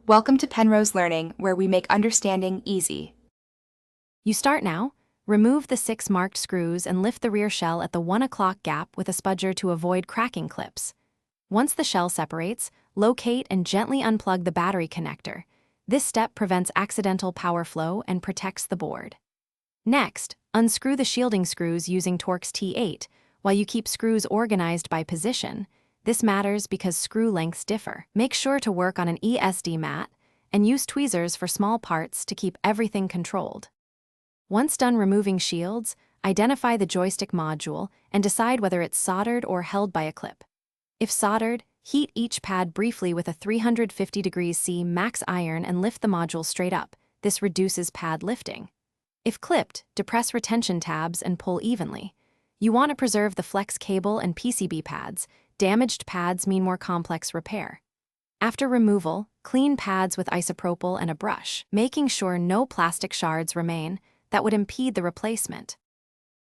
Welcome to Penrose Learning, where we make understanding easy. You start now. Remove the 6 marked screws and lift the rear shell at the 1 o'clock gap with a spudger to avoid cracking clips. Once the shell separates, locate and gently unplug the battery connector. This step prevents accidental power flow and protects the board. Next, unscrew the shielding screws using Torx T8 while you keep screws organized by position. This matters because screw lengths differ. Make sure to work on an ESD mat and use tweezers for small parts to keep everything controlled. Once done removing shields, identify the joystick module and decide whether it's soldered or held by a clip. If soldered, heat each pad briefly with a 350 degrees C max iron and lift the module straight up. This reduces pad lifting. If clipped, depress retention tabs and pull evenly. You want to preserve the flex cable and PCB pads. Damaged pads mean more complex repair. After removal, clean pads with isopropyl and a brush, making sure no plastic shards remain that would impede the replacement.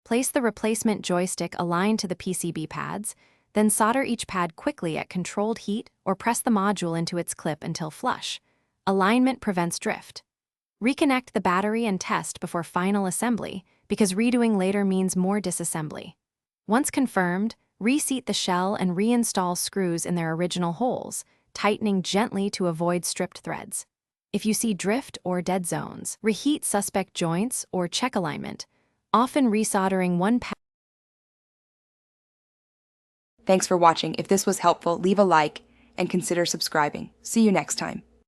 Place the replacement joystick aligned to the PCB pads, then solder each pad quickly at controlled heat or press the module into its clip until flush. Alignment prevents drift. Reconnect the battery and test before final assembly, because redoing later means more disassembly. Once confirmed, reseat the shell and reinstall screws in their original holes, tightening gently to avoid stripped threads. If you see drift or dead zones, reheat suspect joints or check alignment, often resoldering one pad. Thanks for watching. If this was helpful, leave a like and consider subscribing. See you next time.